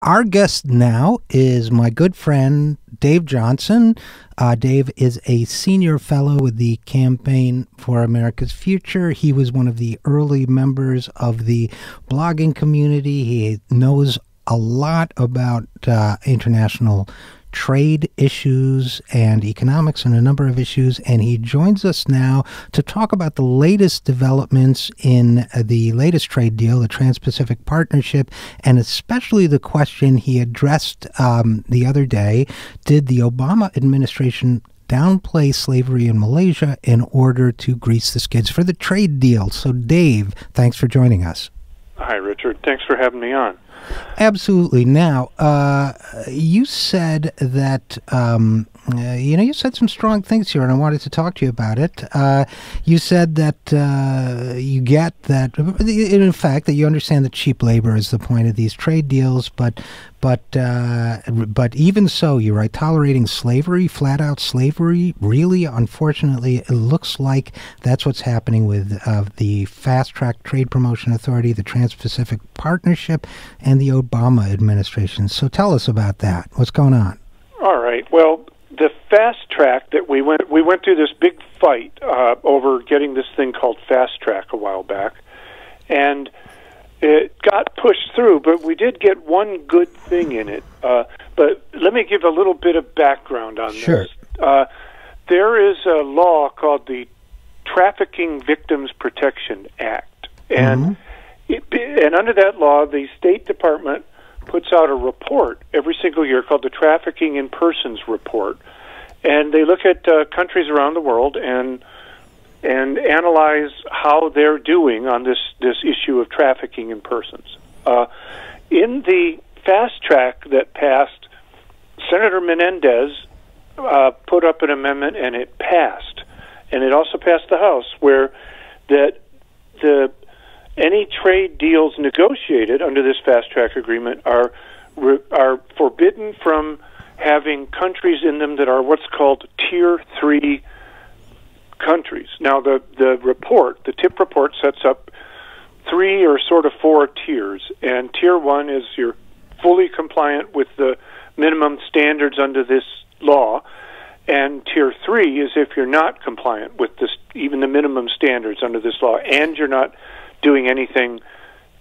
Our guest now is my good friend, Dave Johnson. Dave is a senior fellow with the Campaign for America's Future. He was one of the early members of the blogging community. He knows a lot about international trade issues and economics and a number of issues, and he joins us now to talk about the latest developments in the latest trade deal, the Trans-Pacific Partnership, and especially the question he addressed the other day: did the Obama administration downplay slavery in Malaysia in order to grease the skids for the trade deal? So, Dave, thanks for joining us. Hi, Richard. Thanks for having me on. Absolutely. Now, you said that, you said some strong things here, and I wanted to talk to you about it. You said that you get that, in fact, that you understand that cheap labor is the point of these trade deals, but even so, you write, tolerating slavery, flat-out slavery, really, unfortunately, it looks like that's what's happening with the Fast-Track Trade Promotion Authority, the Trans-Pacific Partnership, and the Obama administration. So tell us about that. What's going on? All right. Well, the fast track that we went through this big fight over getting this thing called fast track a while back, and it got pushed through, but we did get one good thing in it. But let me give a little bit of background on Sure. this. There is a law called the Trafficking Victims Protection Act, and and under that law, the State Department puts out a report every single year called the Trafficking in Persons Report, and they look at countries around the world and analyze how they're doing on this issue of trafficking in persons. In the fast track that passed, Senator Menendez put up an amendment, and it passed, and it also passed the House, where that any trade deals negotiated under this fast-track agreement are forbidden from having countries in them that are what's called Tier 3 countries. Now, the TIP report sets up 3 or sort of 4 tiers, and Tier 1 is you're fully compliant with the minimum standards under this law, and Tier 3 is if you're not compliant with even the minimum standards under this law, and you're not doing anything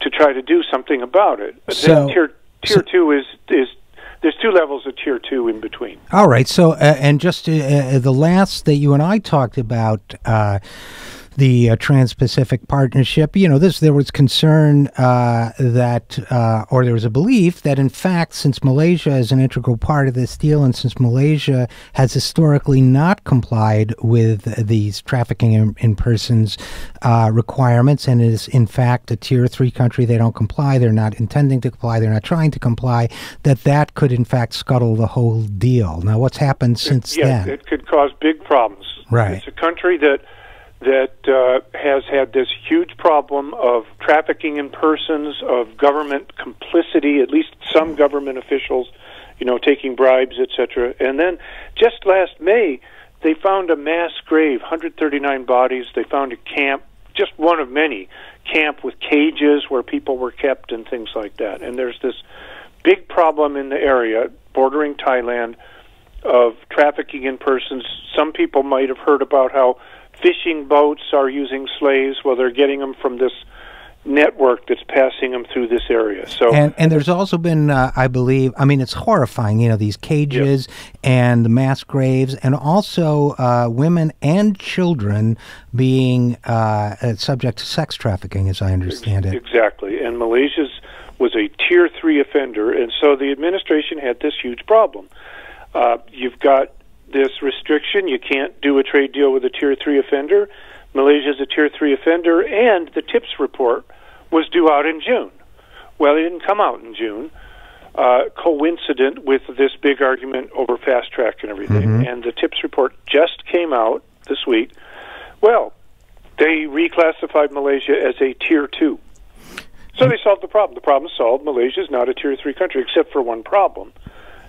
to try to do something about it. So, tier 2 is there's 2 levels of Tier 2 in between. All right. So, and just the last that you and I talked about, the Trans-Pacific Partnership, there was concern or there was a belief that, in fact, since Malaysia is an integral part of this deal, and since Malaysia has historically not complied with these trafficking in persons requirements, and is, in fact, a Tier 3 country, they don't comply, they're not intending to comply, they're not trying to comply, that could, in fact, scuttle the whole deal. Now, what's happened since then? Yes, it could cause big problems. Right. It's a country that has had this huge problem of trafficking in persons, of government complicity, at least some government officials, taking bribes, etc. And then just last May, they found a mass grave, 139 bodies. They found a camp, just one of many, camp with cages where people were kept and things like that. And there's this big problem in the area bordering Thailand of trafficking in persons. Some people might have heard about how fishing boats are using slaves. Well, they're getting them from this network that's passing them through this area. So, and there's also been, I believe, it's horrifying, these cages and the mass graves, and also women and children being subject to sex trafficking, as I understand it. Exactly. And Malaysia was a Tier 3 offender, and so the administration had this huge problem. You've got this restriction, you can't do a trade deal with a Tier 3 offender. Malaysia's a Tier 3 offender, and the TIPS report was due out in June. Well, it didn't come out in June, coincident with this big argument over fast track and everything, and the TIPS report just came out this week. Well, they reclassified Malaysia as a Tier 2. So they solved the problem. The problem is solved. Malaysia is not a Tier 3 country, except for one problem.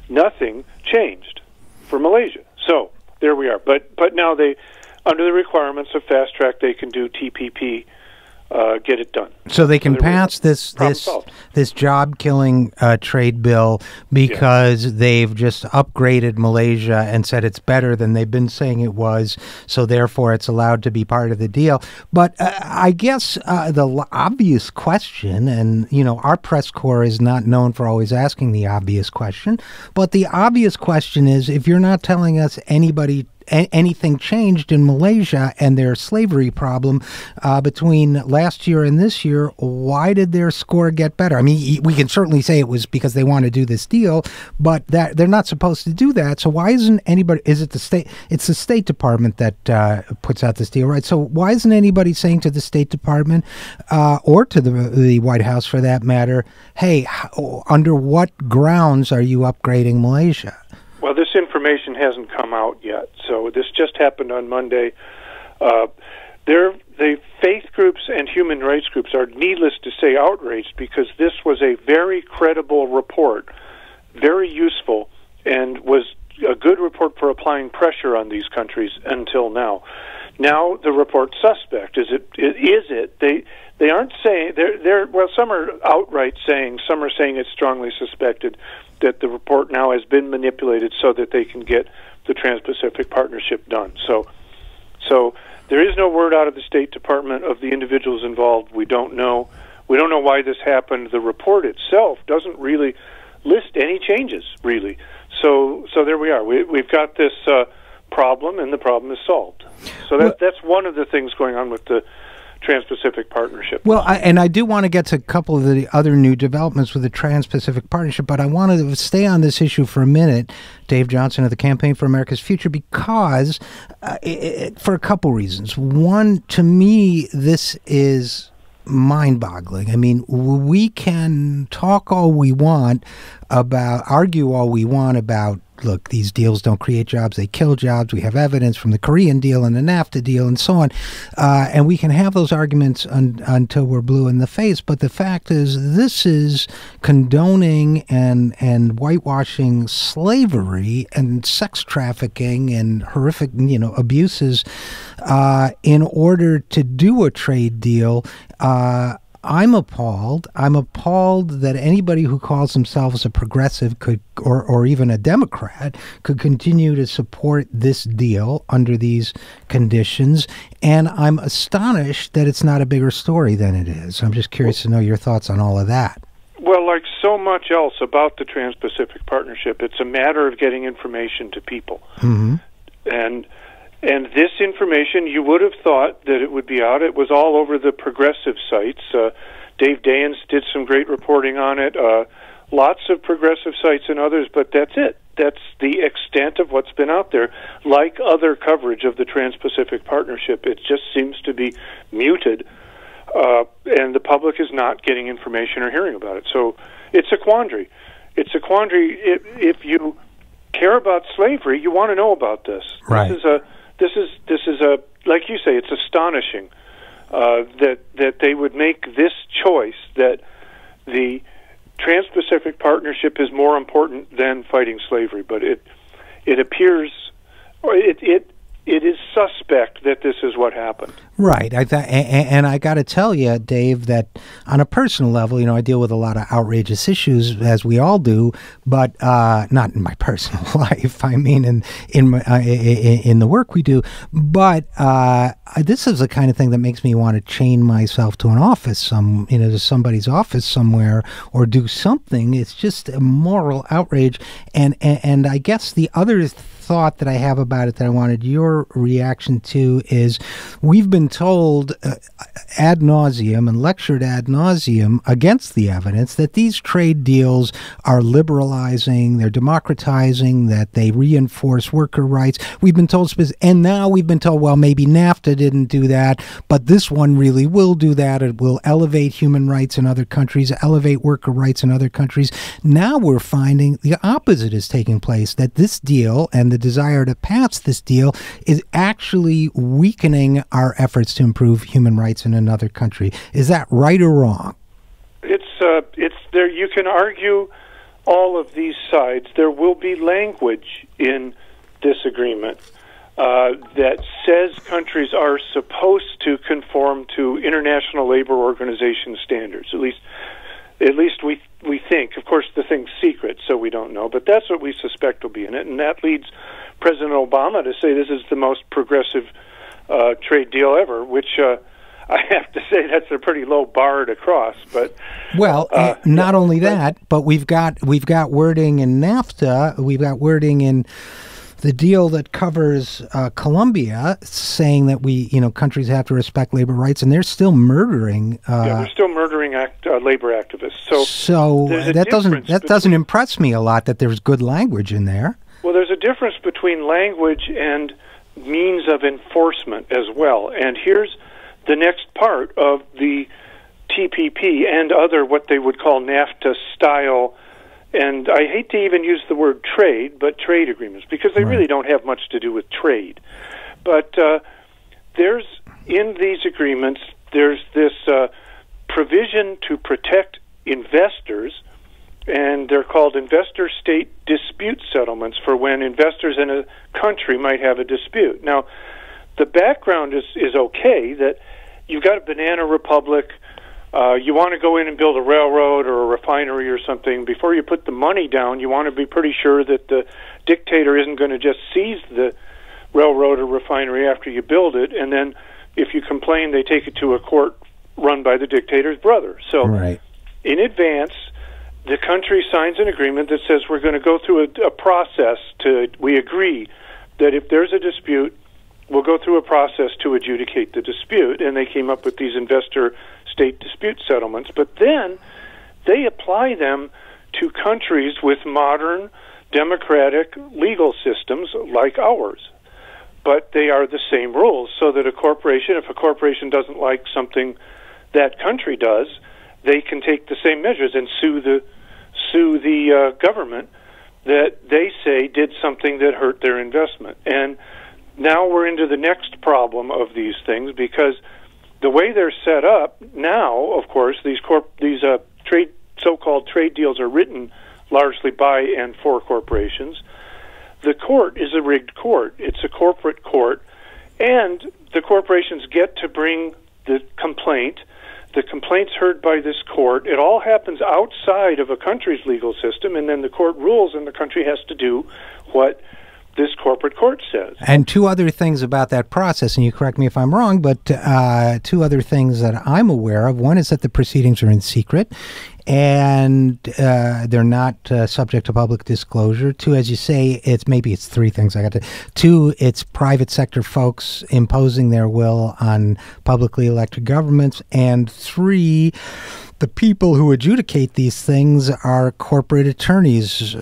Nothing changed for Malaysia. So there we are. But now they, under the requirements of fast track, they can do TPP get it done. So they can pass this job-killing trade bill because they've just upgraded Malaysia and said it's better than they've been saying it was, so therefore it's allowed to be part of the deal. But I guess the obvious question, and our press corps is not known for always asking the obvious question, but the obvious question is, if you're not telling us anything changed in Malaysia and their slavery problem between last year and this year, why did their score get better? I mean, we can certainly say it was because they want to do this deal, but that they're not supposed to do that. So why isn't anybody? Is it the state? It's the State Department that puts out this deal, right? So why isn't anybody saying to the State Department or to the White House, for that matter, hey, under what grounds are you upgrading Malaysia? Well, this information hasn't come out yet, so this just happened on Monday. The faith groups and human rights groups are, needless to say, outraged because this was a very credible report, very useful, and was a good report for applying pressure on these countries until now. Now the report's suspect. Is it? They aren't saying well, some are outright saying, some are saying it's strongly suspected that the report now has been manipulated so that they can get the Trans-Pacific Partnership done. So there is no word out of the State Department of the individuals involved. We don't know. We don't know why this happened. The report itself doesn't really list any changes, really. So there we are. We've got this problem, and the problem is solved. So that's one of the things going on with the Trans-Pacific Partnership. Well, I do want to get to a couple of the other new developments with the Trans-Pacific Partnership, but I want to stay on this issue for a minute, Dave Johnson of the Campaign for America's Future, because for a couple reasons. One, to me, this is mind-boggling. I mean, we can talk all we want about, argue all we want about, look, these deals don't create jobs, they kill jobs. We have evidence from the Korean deal and the NAFTA deal and so on. And we can have those arguments until we're blue in the face. But the fact is, this is condoning and whitewashing slavery and sex trafficking and horrific, abuses in order to do a trade deal. I'm appalled. I'm appalled that anybody who calls themselves a progressive could, or even a Democrat, could continue to support this deal under these conditions. And I'm astonished that it's not a bigger story than it is. I'm just curious to know your thoughts on all of that. Well, like so much else about the Trans-Pacific Partnership, it's a matter of getting information to people. Mm-hmm. And this information, you would have thought that it would be out. It was all over the progressive sites. Dave Dayens did some great reporting on it. Lots of progressive sites and others, but that's it. That's the extent of what's been out there. Like other coverage of the Trans-Pacific Partnership, it just seems to be muted, and the public is not getting information or hearing about it. So it's a quandary. It's a quandary. If you care about slavery, you want to know about this. Right. This is a like you say, it's astonishing that they would make this choice, that the Trans-Pacific Partnership is more important than fighting slavery. But it appears, or it is suspect that this is what happened. Right. And I got to tell you, Dave, that on a personal level, I deal with a lot of outrageous issues, as we all do, but not in my personal life. I mean, in the work we do. But this is the kind of thing that makes me want to chain myself to an office, to somebody's office somewhere, or do something. It's just a moral outrage. And I guess the other thought that I have about it that I wanted your reaction to is, we've been told ad nauseum and lectured ad nauseum against the evidence that these trade deals are liberalizing, they're democratizing, that they reinforce worker rights. We've been told, and now we've been told, well, maybe NAFTA didn't do that, but this one really will do that. It will elevate human rights in other countries, elevate worker rights in other countries. Now we're finding the opposite is taking place, that this deal and the desire to pass this deal is actually weakening our efforts to improve human rights in another country. Is that right or wrong? It's there. You can argue all of these sides. There will be language in this agreement that says countries are supposed to conform to International Labor Organization standards. At least we think. Of course, the thing's secret, so we don't know. But that's what we suspect will be in it, and that leads President Obama to say this is the most progressive trade deal ever, which I have to say that's a pretty low bar to cross. But not only that, but we've got wording in NAFTA. We've got wording in the deal that covers Colombia, saying that countries have to respect labor rights, and they're still murdering. They're still murdering labor activists. So that doesn't impress me a lot. That there's good language in there. Well, there's a difference between language and means of enforcement as well. And here's the next part of the TPP and other what they would call NAFTA style. And I hate to even use the word trade, but trade agreements, because they really don't have much to do with trade. But there's, in these agreements, there's this provision to protect investors, and they're called investor-state dispute settlements for when investors in a country might have a dispute. Now, the background is okay, that you've got a banana republic. You want to go in and build a railroad or a refinery or something. Before you put the money down, you want to be pretty sure that the dictator isn't going to just seize the railroad or refinery after you build it, and then if you complain, they take it to a court run by the dictator's brother. So in advance, the country signs an agreement that says we're going to go through a process we agree that if there's a dispute, we'll go through a process to adjudicate the dispute, and they came up with these investor-state dispute settlements. But then they apply them to countries with modern, democratic legal systems like ours. But they are the same rules, so that if a corporation doesn't like something that country does, they can take the same measures and sue the government that they say did something that hurt their investment. And now we're into the next problem of these things, because the way they're set up now, of course, these so-called trade deals are written largely by and for corporations. The court is a rigged court. It's a corporate court, and the corporations get to bring the complaint. The complaint's heard by this court. It all happens outside of a country's legal system, and then the court rules, and the country has to do what this corporate court says. And two other things about that process, and you correct me if I'm wrong, but two other things that I'm aware of. One is that the proceedings are in secret, and they're not subject to public disclosure. Two, as you say, it's three things. Two, it's private sector folks imposing their will on publicly elected governments. And three, the people who adjudicate these things are corporate attorneys,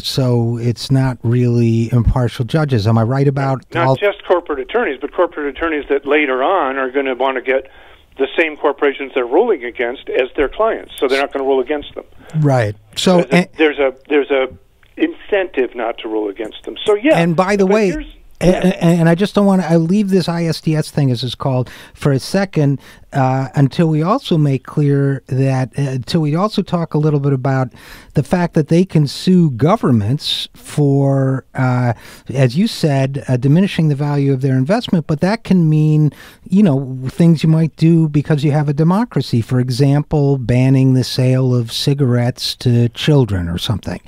so it's not really impartial judges. Am I right about not just corporate attorneys, but corporate attorneys that later on are going to want to get the same corporations they're ruling against as their clients, so they're not going to rule against them. Right. So there's a incentive not to rule against them. So yeah. And by the way. And I just don't want to. I leave this ISDS thing, as it's called, for a second, until we also make clear that until we also talk a little bit about the fact that they can sue governments for, as you said, diminishing the value of their investment. But that can mean, things you might do because you have a democracy. For example, banning the sale of cigarettes to children or something,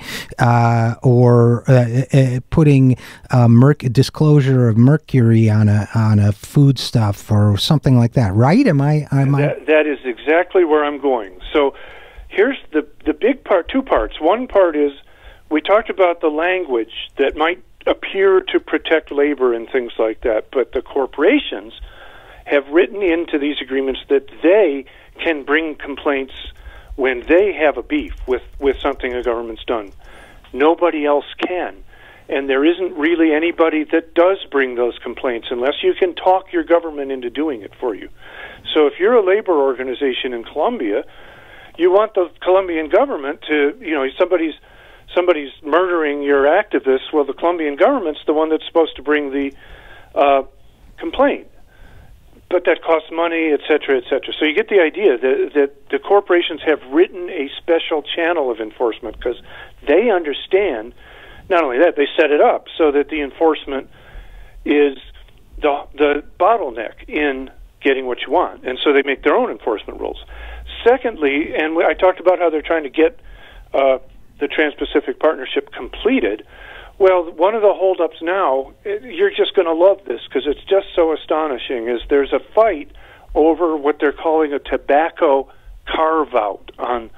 or putting disclosure of mercury on a foodstuff or something like that. Right? Am I? That is exactly where I'm going. So here's the big part, two parts. One part is we talked about the language that might appear to protect labor and things like that, but the corporations have written into these agreements that they can bring complaints when they have a beef with something a government's done. Nobody else can. And there isn't really anybody that does bring those complaints unless you can talk your government into doing it for you. So if you're a labor organization in Colombia, you want the Colombian government to, somebody's murdering your activists. Well, the Colombian government's the one that's supposed to bring the complaint. But that costs money, et cetera, et cetera. So you get the idea that the corporations have written a special channel of enforcement because they understand. Not only that, they set it up so that the enforcement is the bottleneck in getting what you want, and so they make their own enforcement rules. Secondly, and I talked about how they're trying to get the Trans-Pacific Partnership completed. Well, one of the holdups now, you're just going to love this because it's just so astonishing, is there's a fight over what they're calling a tobacco carve-out on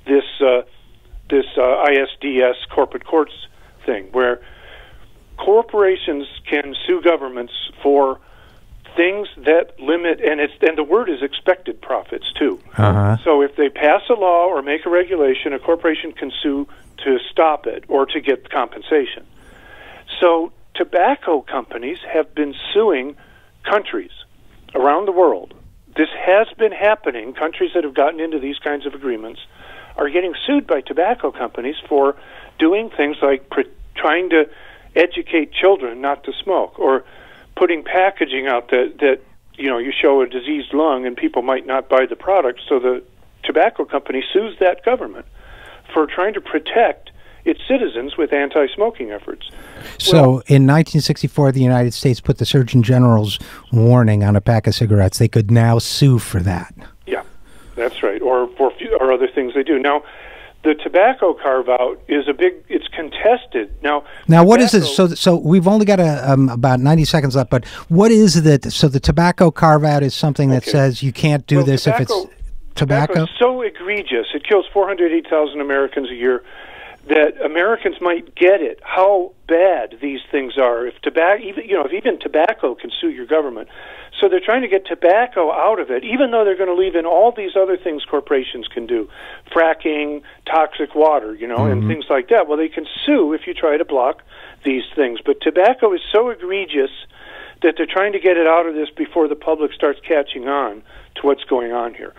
this ISDS corporate courts thing, where corporations can sue governments for things that limit, and the word is expected profits too. So if they pass a law or make a regulation, a corporation can sue to stop it or to get compensation. So tobacco companies have been suing countries around the world. This has been happening. Countries that have gotten into these kinds of agreements are getting sued by tobacco companies for doing things like trying to educate children not to smoke, or putting packaging out that you show a diseased lung and people might not buy the product, so the tobacco company sues that government for trying to protect its citizens with anti-smoking efforts. So in 1964, the United States put the Surgeon General's warning on a pack of cigarettes. They could now sue for that. Yeah, that's right, or other things they do. Now, the tobacco carve-out is it's contested. Now what is this? So we've only got about 90 seconds left, but what is that? So the tobacco carve-out is something that says you can't do this if it's tobacco? Is so egregious. It kills 408,000 Americans a year that Americans might get it, how bad these things are. If even tobacco can sue your government. So they're trying to get tobacco out of it, even though they're going to leave in all these other things corporations can do, fracking, toxic water, and things like that. Well, they can sue if you try to block these things. But tobacco is so egregious that they're trying to get it out of this before the public starts catching on to what's going on here.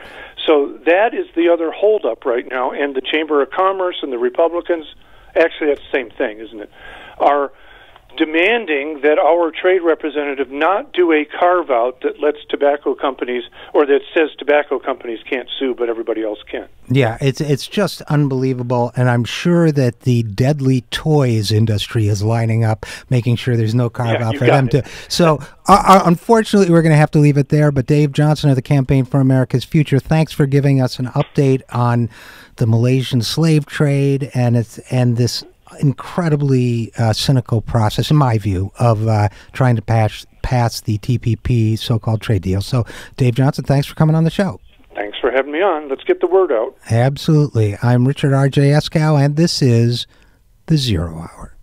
So that is the other holdup right now, and the Chamber of Commerce and the Republicans, actually that's the same thing, isn't it, are demanding that our trade representative not do a carve-out that lets tobacco companies, or that says tobacco companies can't sue, but everybody else can. Yeah, it's just unbelievable, and I'm sure that the deadly toys industry is lining up, making sure there's no carve-out for them to. So, unfortunately, we're going to have to leave it there, but Dave Johnson of the Campaign for America's Future, thanks for giving us an update on the Malaysian slave trade and this incredibly cynical process, in my view, of trying to pass the TPP so-called trade deal. So, Dave Johnson, thanks for coming on the show. Thanks for having me on. Let's get the word out. Absolutely. I'm Richard RJ Eskow, and this is The Zero Hour.